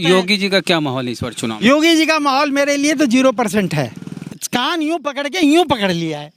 योगी जी का क्या माहौल है इस बार चुनाव में? योगी जी का माहौल मेरे लिए तो 0% है। कान यूं पकड़ के यूं पकड़ लिया है।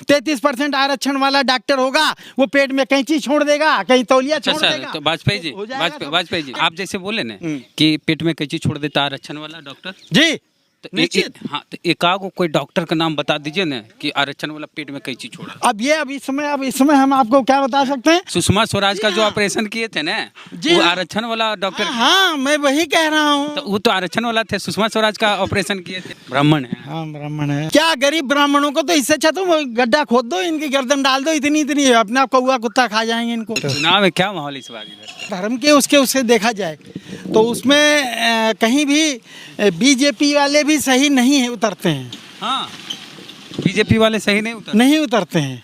33% आरक्षण वाला डॉक्टर होगा, वो पेट में कैंची छोड़ देगा, कहीं तौलिया छोड़ अच्छा देगा। तो वाजपेयी जी हो जाएगा सब। वाजपेयी जी आप जैसे बोले ना कि पेट में कैंची छोड़ देता आरक्षण वाला डॉक्टर, जी तो निश्चित। हाँ तो एकागो कोई डॉक्टर का नाम बता दीजिए ना कि आरक्षण वाला पेट में कैंची छोड़ा। अब इस समय हम आपको क्या बता सकते हैं। सुषमा स्वराज का जो ऑपरेशन किए थे ना, जी वो हाँ। आरक्षण वाला डॉक्टर, हाँ मैं वही कह रहा तो हूँ। वो तो आरक्षण वाला थे, सुषमा स्वराज का ऑपरेशन किए थे। ब्राह्मण है। हाँ ब्राह्मण है क्या? गरीब ब्राह्मणों को तो इससे अच्छा तो वो गड्ढा खोद दो, इनकी गर्दन डाल दो, इतनी अपना कौआ कुत्ता खा जाएंगे इनको। चुनाव में क्या माहौल इस बार इधर? धर्म के उससे देखा जाए तो उसमें कहीं भी बीजेपी वाले भी सही नहीं है, उतरते हैं। हाँ बीजेपी वाले सही नहीं उतरते हैं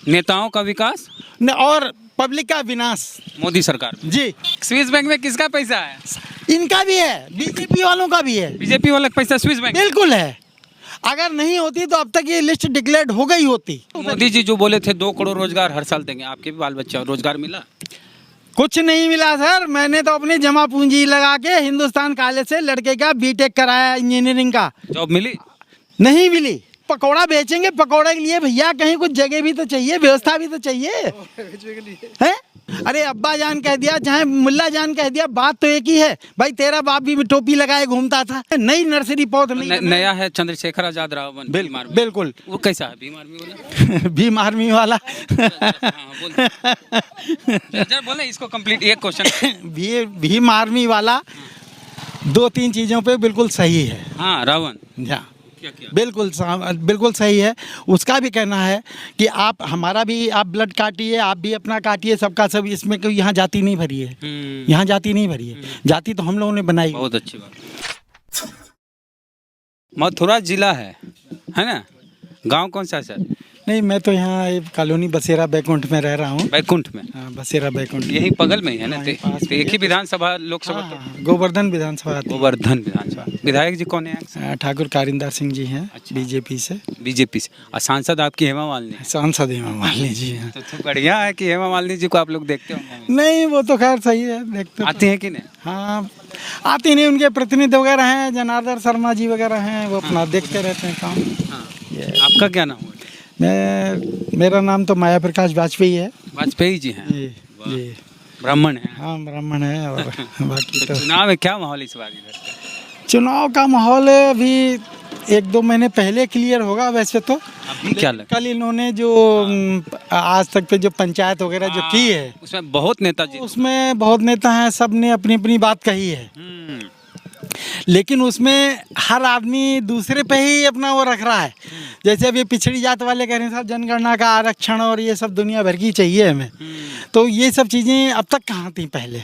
नेताओं का विकास और पब्लिक का विनाश। मोदी सरकार में। जी स्विस बैंक में किसका पैसा है? इनका भी है, बीजेपी वालों का भी है। बीजेपी वाला का पैसा स्विस बैंक। बिल्कुल है। अगर नहीं होती तो अब तक ये लिस्ट डिक्लेयर्ड हो गई होती। मोदी जी जो बोले थे 2 करोड़ रोजगार हर साल देंगे, आपके भी बाल बच्चा रोजगार मिला? कुछ नहीं मिला सर। मैंने तो अपनी जमा पूंजी लगा के हिंदुस्तान कॉलेज से लड़के का बीटेक कराया इंजीनियरिंग का। जॉब मिली? नहीं मिली। पकौड़ा बेचेंगे, पकौड़े के लिए भैया कहीं कुछ जगह भी तो चाहिए, व्यवस्था भी तो चाहिए है। अरे अब्बा जान कह दिया चाहे मुल्ला जान कह दिया, बात तो एक ही है भाई। तेरा बाप भी टोपी लगाए घूमता था। नई नर्सरी पौध नहीं नया है चंद्रशेखर आजाद रावण। बिल्कुल। वो कैसा है? भीम आर्मी वाला? भीम आर्मी वाला बोले इसको कंप्लीट एक क्वेश्चन। भीम आर्मी वाला 2-3 चीजों पे बिल्कुल सही है। हाँ रावण क्या बिल्कुल सही है। उसका भी कहना है कि आप हमारा भी आप ब्लड काटिए, आप भी अपना काटिए, सबका सब। इसमें कोई यहाँ जाति नहीं भरी है। यहाँ जाति नहीं भरी है। जाति तो हम लोगों ने बनाई। बहुत अच्छी बात। मथुरा जिला है ना? गांव कौन सा सर? नहीं मैं तो यहाँ कॉलोनी बसेरा बैकुंठ में रह रहा हूँ। बैकुंठ में? हाँ बसेरा बैकुंठ यही बगल में ही है ना? तो एक ही विधानसभा लोकसभा? गोवर्धन विधानसभा। गोवर्धन विधानसभा। विधायक जी कौन है? ठाकुर कारिंदर सिंह जी हैं। अच्छा। बीजेपी से। और सांसद आपकी हेमा मालिनी? सांसद हेमा मालिनी जी हैं। तो बढ़िया है कि हेमा मालिनी जी को आप लोग देखते हो। नहीं वो तो खैर सही है, देखते आती है कि नहीं? हाँ आती नहीं। उनके प्रतिनिधि वगैरह हैं, जनार्दन शर्मा जी वगैरह हैं, वो अपना देखते रहते हैं काम। हाँ। आपका क्या नाम है? मेरा नाम तो माया प्रकाश वाजपेयी है। वाजपेयी जी हैं? जी जी। ब्राह्मण है? हाँ ब्राह्मण है। और बाकी तो चुनाव में क्या माहौल इस बार इधर? चुनाव का माहौल अभी 1-2 महीने पहले क्लियर होगा वैसे तो। अभी क्या लगा? कल इन्होंने जो आज तक पे जो पंचायत वगैरह जो की है, उसमें बहुत नेताजी, उसमें बहुत नेता हैं, सब ने अपनी अपनी बात कही है। लेकिन उसमें हर आदमी दूसरे पे ही अपना वो रख रहा है। जैसे अभी पिछड़ी जात वाले कह रहे हैं साहब जनगणना का आरक्षण और ये सब दुनिया भर की चाहिए हमें। तो ये सब चीज़ें अब तक कहाँ थी पहले,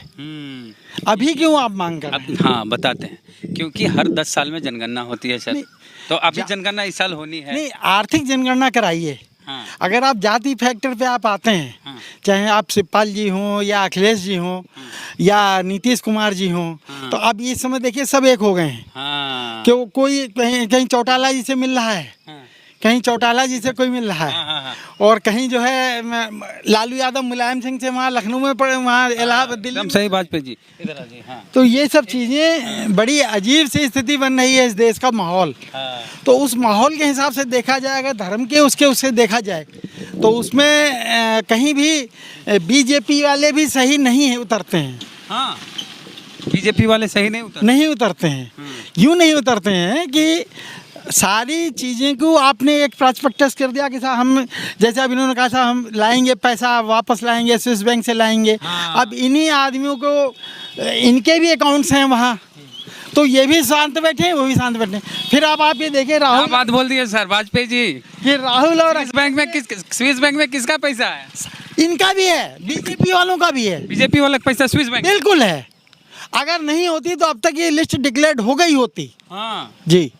अभी क्यों आप मांग कर रहे हैं? हाँ बताते हैं। क्योंकि हर 10 साल में जनगणना होती है सर, तो अभी जनगणना इस साल होनी है। नहीं आर्थिक जनगणना कराइए। हाँ। अगर आप जाति फैक्टर पे आप आते हैं, हाँ। चाहे आप शिवपाल जी हों या अखिलेश जी हों, हाँ। या नीतीश कुमार जी हों, हाँ। तो अब इस समय देखिए सब एक हो गए हैं। हाँ। क्यों कोई कहीं चौटाला जी से मिल रहा है, हाँ। कहीं चौटाला जी से कोई मिल रहा है। हाँ। और कहीं जो है लालू यादव मुलायम सिंह से वहाँ लखनऊ में पड़े, वहाँ इलाहाबाद दिल्ली में। सही वाजपेयी जी इधर आ जी। हाँ। तो ये सब चीज़ें बड़ी अजीब सी स्थिति बन रही है इस देश का माहौल। हाँ। तो उस माहौल के हिसाब से देखा जाएगा, धर्म के उससे देखा जाए तो उसमें कहीं भी बीजेपी वाले भी सही नहीं है, उतरते हैं। हाँ बीजेपी वाले सही नहीं उतरते हैं। यूँ नहीं उतरते हैं कि सारी चीज़ें को आपने एक प्रॉस्पेक्टस कर दिया कि साहब हम, जैसे अब इन्होंने कहा साहब हम लाएंगे पैसा, वापस लाएंगे, स्विस बैंक से लाएंगे। हाँ। अब इन्हीं आदमियों को इनके भी अकाउंट्स हैं वहाँ, तो ये भी शांत बैठे हैं, वो भी शांत बैठे हैं। फिर आप ये देखें राहुल, बात बोल दिए सर वाजपेयी जी कि राहुल और स्विस बैंक में किसका पैसा है? इनका भी है, बीजेपी वालों का भी है। बीजेपी वाला का पैसा स्विस बैंक? बिल्कुल है। अगर नहीं होती तो अब तक ये लिस्ट डिक्लेयर्ड हो गई होती। हाँ जी।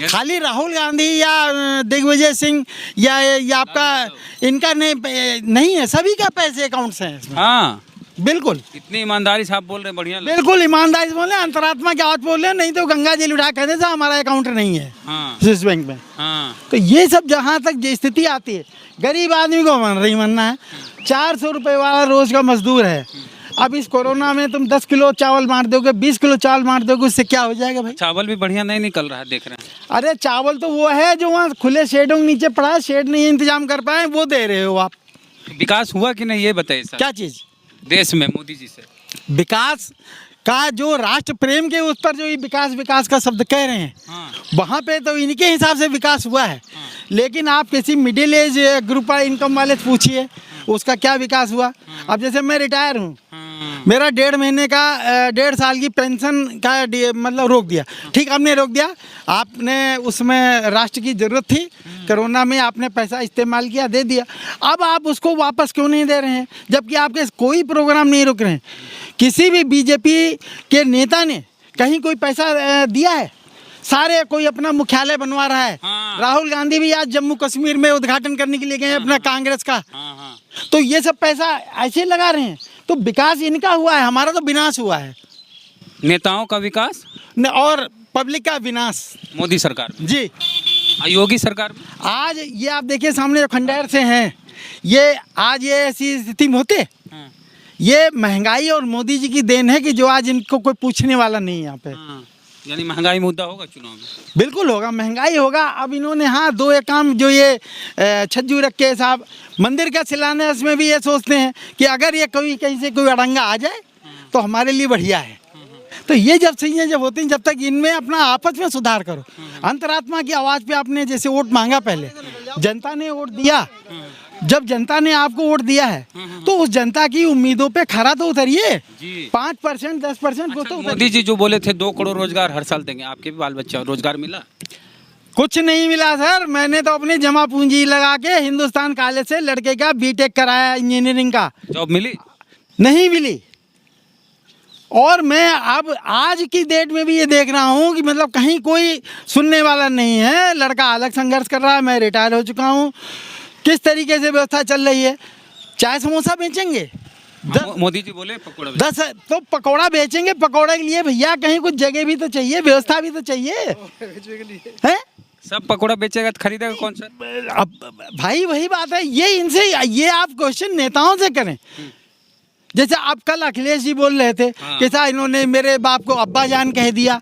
खाली राहुल गांधी या दिग्विजय सिंह या आपका इनका नहीं है, सभी का पैसे अकाउंट्स हैं इसमें। हाँ बिल्कुल। इतनी ईमानदारी से आप बोल रहे हैं, बढ़िया। बिल्कुल ईमानदारी से बोल रहे हैं, अंतरात्मा की आवाज बोल रहे हैं, नहीं तो गंगा जी उठा कहते साहब हमारा अकाउंट नहीं है स्विस बैंक में। हाँ। तो ये सब जहाँ तक जो स्थिति आती है, गरीब आदमी को मन रही मनना है। 400 रुपये वाला रोज का मजदूर है, अब इस कोरोना में तुम 10 किलो चावल बांट दोगे, 20 किलो चावल बांट दोगे, उससे क्या हो जाएगा भाई? चावल भी बढ़िया नहीं निकल रहा है, देख रहे हैं। अरे चावल तो वो है जो वहाँ खुले शेडों के नीचे पड़ा है, शेड नहीं इंतजाम कर पाए, वो दे रहे हो आप। विकास हुआ कि नहीं ये बताइए सर, क्या चीज़? देश में मोदी जी से। विकास का जो राष्ट्र प्रेम के उस पर जो ये विकास विकास का शब्द कह रहे हैं, हाँ। वहाँ पे तो इनके हिसाब से विकास हुआ है। लेकिन आप किसी मिडिल एज ग्रुप वाले इनकम वाले से पूछिए उसका क्या विकास हुआ। अब जैसे मैं रिटायर हूँ, मेरा 1.5 महीने का 1.5 साल की पेंशन का मतलब रोक दिया। ठीक, आपने रोक दिया, आपने उसमें राष्ट्र की ज़रूरत थी, कोरोना में आपने पैसा इस्तेमाल किया, दे दिया। अब आप उसको वापस क्यों नहीं दे रहे हैं, जबकि आपके कोई प्रोग्राम नहीं रुक रहे हैं? किसी भी बीजेपी के नेता ने कहीं कोई पैसा दिया है? सारे कोई अपना मुख्यालय बनवा रहा है। हाँ। राहुल गांधी भी आज जम्मू कश्मीर में उद्घाटन करने के लिए गए अपना कांग्रेस का। हाँ। तो ये सब पैसा ऐसे लगा रहे हैं, तो विकास इनका हुआ है, हमारा तो विनाश हुआ है। नेताओं का विकास और पब्लिक का विनाश मोदी सरकार में। जी। योगी सरकार में आज ये आप देखिए सामने जो खंडहर से हैं, ये आज ये ऐसी स्थिति में होते, हाँ। ये महंगाई और मोदी जी की देन है कि जो आज इनको कोई पूछने वाला नहीं है यहाँ पे। हाँ। यानी महंगाई मुद्दा होगा चुनाव में। बिल्कुल होगा, महंगाई होगा। अब इन्होंने हाँ 2 एक काम जो ये छज्जू रख के साहब मंदिर का शिलान्यास में भी ये सोचते हैं कि अगर ये कोई कहीं से कोई अड़ंगा आ जाए तो हमारे लिए बढ़िया है। तो ये जब चीज़ें जब होती हैं, जब तक इनमें अपना आपस में सुधार करो। अंतरात्मा की आवाज़ पे आपने जैसे वोट मांगा, पहले जनता ने वोट दिया, जब जनता ने आपको वोट दिया है तो उस जनता की उम्मीदों पे खरा तो उतरिए। 5% 10% को तो उतरिए। मोदी जी जो बोले थे 2 करोड़ रोजगार हर साल देंगे, आपके भी बाल बच्चा रोजगार मिला? कुछ नहीं मिला सर। मैंने तो अपनी जमा पूंजी लगा के हिंदुस्तान कॉलेज से लड़के का बीटेक कराया, इंजीनियरिंग का। जॉब मिली? नहीं मिली। और मैं अब आज की डेट में भी ये देख रहा हूँ कि मतलब कहीं कोई सुनने वाला नहीं है। लड़का अलग संघर्ष कर रहा है, मैं रिटायर हो चुका हूँ। किस तरीके से व्यवस्था चल रही है? चाय समोसा बेचेंगे, मोदी जी बोले पकौड़ा 10 तो पकौड़ा बेचेंगे। पकौड़े के लिए भैया कहीं कुछ जगह भी तो चाहिए, व्यवस्था भी तो चाहिए है। सब पकौड़ा बेचेगा तो खरीदेगा कौन सर? अब भाई वही बात है, ये इनसे ये आप क्वेश्चन नेताओं से करें। जैसे आप कल अखिलेश जी बोल रहे थे कि साहब इन्होंने मेरे बाप को अब्बा जान कह दिया।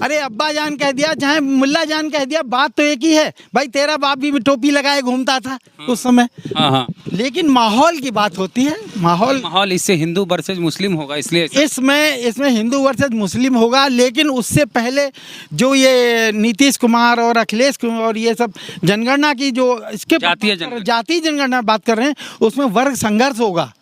अरे अब्बा जान कह दिया चाहे मुल्ला जान कह दिया, बात तो एक ही है भाई। तेरा बाप भी टोपी लगाए घूमता था उस समय। हाँ। लेकिन माहौल की बात होती है। माहौल इससे हिंदू वर्सेज मुस्लिम होगा, इसलिए इसमें हिंदू वर्सेज मुस्लिम होगा। लेकिन उससे पहले जो ये नीतीश कुमार और अखिलेश कुमार और ये सब जनगणना की जो इसके जातीय जनगणना बात कर रहे हैं, उसमें वर्ग संघर्ष होगा।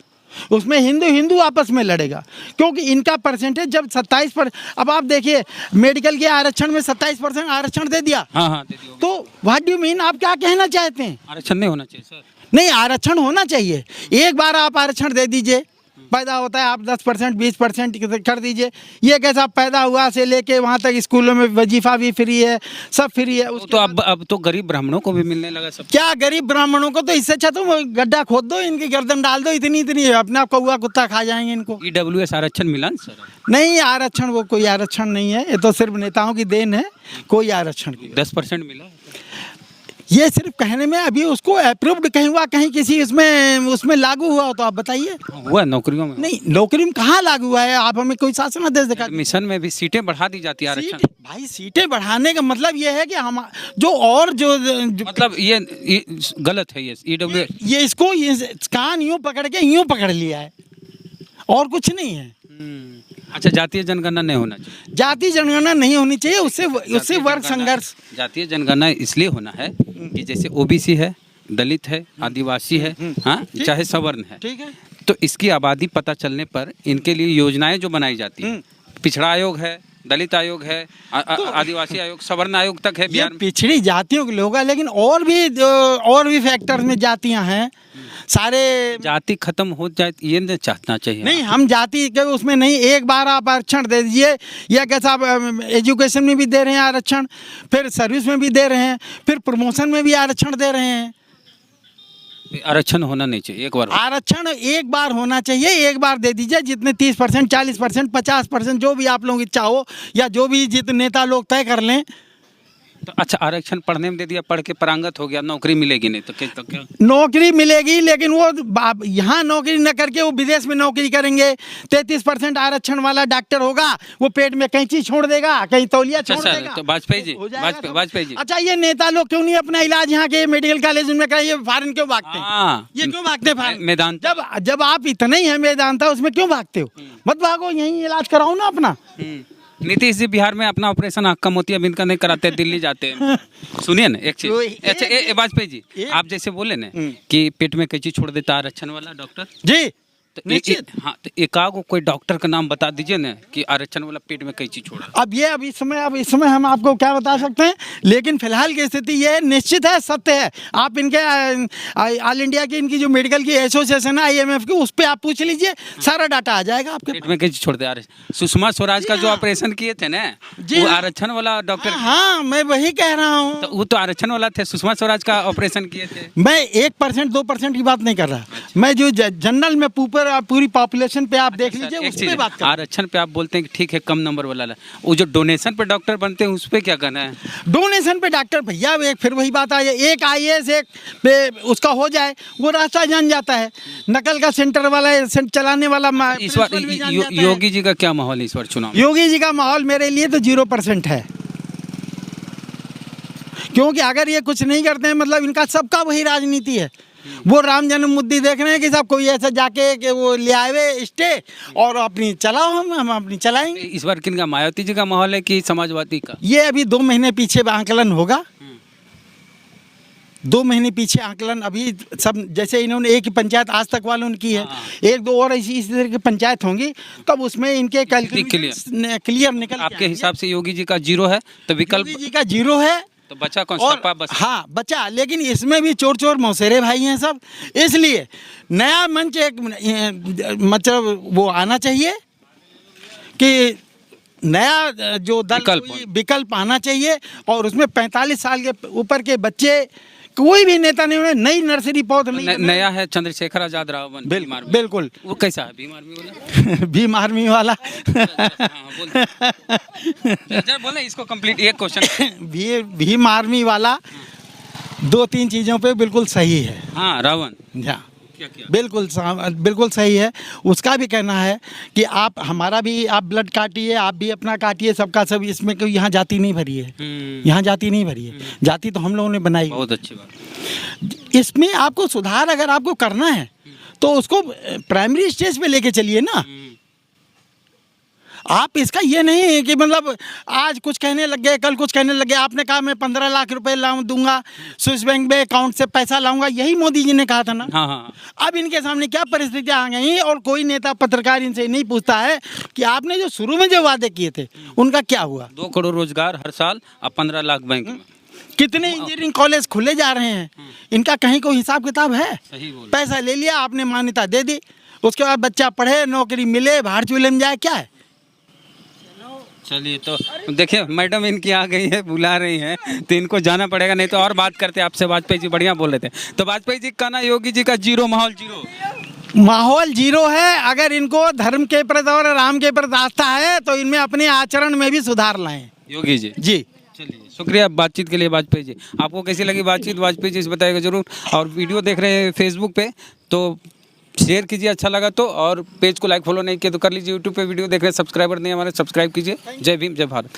उसमें हिंदू आपस में लड़ेगा, क्योंकि इनका परसेंटेज जब 27%। अब आप देखिए मेडिकल के आरक्षण में 27% आरक्षण दे दिया। हाँ, दे दिया। तो व्हाट डू मीन, आप क्या कहना चाहते हैं? आरक्षण नहीं होना चाहिए सर। नहीं, आरक्षण होना चाहिए। एक बार आप आरक्षण दे दीजिए, पैदा होता है आप 10% 20% कर दीजिए। ये कैसा पैदा हुआ से लेके वहाँ तक स्कूलों में वजीफा भी फ्री है, सब फ्री है। तो अब तो गरीब ब्राह्मणों को भी मिलने लगा सब। क्या गरीब ब्राह्मणों को? तो इससे अच्छा तो गड्ढा खोद दो, इनकी गर्दन डाल दो, इतनी अपना कौआ कुत्ता खा जाएंगे इनको। EWS आरक्षण मिला ना सर? नहीं, आरक्षण वो कोई आरक्षण नहीं है, ये तो सिर्फ नेताओं की देन है। कोई आरक्षण 10% मिला। ये सिर्फ कहने में, अभी उसको अप्रूव्ड कहीं हुआ, कहीं किसी उसमें लागू हुआ हो तो आप बताइए। हुआ नौकरियों में? नहीं, नौकरी में कहाँ लागू हुआ है? आप हमें कोई शासन आदेश दिखा। मिशन में भी सीटें बढ़ा दी जाती है आरक्षण। भाई सीटें बढ़ाने का मतलब ये है कि हम जो मतलब ये गलत है। ये EWS ये इसको कान यूं पकड़ के यूं पकड़ लिया है और कुछ नहीं है। अच्छा, जातीय जनगणना नहीं होना चाहिए? जातीय जनगणना नहीं होनी चाहिए, उससे वर्ग संघर्ष। जातीय जनगणना इसलिए होना है कि जैसे OBC है, दलित है, आदिवासी है, हाँ, चाहे सवर्ण है, ठीक है। तो इसकी आबादी पता चलने पर इनके लिए योजनाएं जो बनाई जाती हैं, पिछड़ा आयोग है, दलित आयोग है, आदिवासी आयोग, सवर्ण आयोग तक है बिहार में। पिछड़ी जातियों के लोग हैं, लेकिन और भी फैक्टर्स में जातियां हैं। सारे जाति खत्म हो जाए ये नहीं चाहना चाहिए। नहीं, हम जाति के उसमें नहीं। एक बार आप आरक्षण दे दीजिए, या कैसा एजुकेशन में भी दे रहे हैं आरक्षण, फिर सर्विस में भी दे रहे हैं, फिर प्रमोशन में भी आरक्षण दे रहे हैं। आरक्षण होना नहीं चाहिए, एक बार आरक्षण एक बार होना चाहिए। एक बार दे दीजिए, जितने 30% 40% 50% जो भी आप लोगों की इच्छा हो, या जो भी जितने नेता लोग तय कर लें, तो अच्छा, आरक्षण पढ़ने में दे दिया, पढ़ के पारंगत हो गया, नौकरी मिलेगी नहीं तो क्या? नौकरी मिलेगी, लेकिन वो यहाँ नौकरी न करके वो विदेश में नौकरी करेंगे। 33% आरक्षण वाला डॉक्टर होगा, वो पेट में कैंची छोड़ देगा, कहीं तौलिया छोड़ अच्छा देगा। तो वाजपेयी जी, हो जाएगा सब। वाजपेयी जी। अच्छा, ये नेता लोग क्यों नहीं अपना इलाज यहाँ के मेडिकल कॉलेज में कराइए? फॉरेन क्यों भागते हैं? हाँ, ये क्यों भागते हैं फॉरेन? मेदांता। जब आप इतने ही है मेदांता, उसमें क्यों भागते हो? मत भागो, यहीं इलाज कराओ ना अपना। नीतीश जी बिहार में अपना ऑपरेशन आँख का मोतियाबिंद का नहीं कराते, दिल्ली जाते हैं। सुनिए ना एक चीज, अच्छा वाजपेयी जी, आप जैसे बोले ना कि पेट में कैंची छोड़ देता आरक्षण वाला डॉक्टर जी, तो निश्चित। हाँ, तो एकागो कोई डॉक्टर का नाम बता दीजिए ना कि आरक्षण वाला पेट में कैंची छोड़ा। अब इस समय हम आपको क्या बता सकते हैं, लेकिन फिलहाल की स्थिति ये निश्चित है, सत्य है। आप इनके ऑल इंडिया की इनकी जो मेडिकल की एसोसिएशन है IMF की, उस पर आप पूछ लीजिए, सारा डाटा आ जाएगा आपके पेट में कैंची छोड़ दे। सुषमा स्वराज का जो ऑपरेशन किए थे ना, वो आरक्षण वाला डॉक्टर। हाँ, मैं वही कह रहा हूँ। तो वो तो आरक्षण वाला थे, सुषमा स्वराज का ऑपरेशन किए थे। मैं 1% 2% की बात नहीं कर रहा, मैं जो जनरल में पूरी पॉपुलेशन पे आप देख लीजिए, उस पे बात कर। आरक्षण पे आप बोलते हैं कि ठीक है कम नंबर वाला, वो जो डोनेशन पे डॉक्टर बनते हैं उस पे क्या कहना है? डोनेशन पे डॉक्टर भैया, एक फिर वही बात आ जाए, एक IAS एक पे उसका हो जाए, वो रास्ता जान जाता है। नकल का सेंटर वाला चलाने वाला इस बार योगी जी का क्या माहौल है इस बार चुनाव? योगी जी का माहौल मेरे लिए तो 0% है, क्योंकि अगर ये कुछ नहीं करते हैं, मतलब इनका सबका वही राजनीति है। वो राम जन्म मुद्दे देख रहे हैं कि सब कोई ऐसा जाके कि वो ले आए स्टे और अपनी चलाओ, हम अपनी चलाएंगे। इस बार किनका, मायावती जी का माहौल है कि समाजवादी का? ये अभी 2 महीने पीछे आंकलन होगा, 2 महीने पीछे आंकलन। अभी सब जैसे इन्होंने एक ही पंचायत आज तक वालों ने की है, 1-2 और इसी तरह की पंचायत होंगी, तब उसमें इनके क्लियर निकल। आपके हिसाब से योगी जी का 0 है, तो विकल्प योगी जी का 0 है, तो बचा कौन? और सपा बस। हाँ बचा, लेकिन इसमें भी चोर मौसेरे भाई हैं सब। इसलिए नया मंच एक मतलब वो आना चाहिए कि नया जो दल विकल्प आना चाहिए, और उसमें 45 साल के ऊपर के बच्चे, कोई भी नेता नहीं, उन्हें नई नर्सरी पौध नहीं। नया है चंद्रशेखर आजाद रावण। बिल्कुल। वो कैसा है? भीम आर्मी वाला? भीम आर्मी वाला। बोले इसको कंप्लीट एक क्वेश्चन। भीम आर्मी वाला 2-3 चीजों पे बिल्कुल सही है। हाँ, रावण। हाँ, बिल्कुल सही है। उसका भी कहना है कि आप हमारा भी आप ब्लड काटिए, आप भी अपना काटिए, सबका सब। इसमें कोई यहाँ जाति नहीं भरी है, यहाँ जाति नहीं भरी है, जाति तो हम लोगों ने बनाई। बहुत अच्छी बात। इसमें आपको सुधार अगर आपको करना है तो उसको प्राइमरी स्टेज पे लेके चलिए ना। आप इसका ये नहीं है कि मतलब आज कुछ कहने लग गए, कल कुछ कहने लग गए। आपने कहा मैं 15 लाख रुपए दूंगा, स्विस बैंक में अकाउंट से पैसा लाऊंगा, यही मोदी जी ने कहा था ना। हाँ। अब इनके सामने क्या परिस्थितियां आ गई, और कोई नेता पत्रकार इनसे नहीं पूछता है कि आपने जो शुरू में जो वादे किए थे उनका क्या हुआ। 2 करोड़ रोजगार हर साल और 15 लाख बैंक में। कितने इंजीनियरिंग कॉलेज खुले जा रहे हैं, इनका कहीं कोई हिसाब किताब है? पैसा ले लिया आपने, मान्यता दे दी, उसके बाद बच्चा पढ़े, नौकरी मिले, बाहर चूल्हे में जाए, क्या है? चलिए, तो देखिए मैडम इनकी आ गई है, बुला रही हैं, तो इनको जाना पड़ेगा, नहीं तो और बात करते आपसे। वाजपेयी जी बढ़िया बोल रहे थे, तो वाजपेयी जी का ना योगी जी का 0 माहौल 0 है। अगर इनको धर्म के प्रति और राम के प्रति आस्था है तो इनमें अपने आचरण में भी सुधार लाएं योगी जी। चलिए, शुक्रिया बातचीत के लिए वाजपेयी जी। आपको कैसी लगी बातचीत वाजपेयी जी से बताइएगा जरूर, और वीडियो देख रहे हैं फेसबुक पे तो शेयर कीजिए अच्छा लगा तो, और पेज को लाइक फॉलो नहीं किया तो कर लीजिए। यूट्यूब पे वीडियो देख रहे हैं, सब्सक्राइबर नहीं हमारे, सब्सक्राइब कीजिए। जय भीम, जय भारत।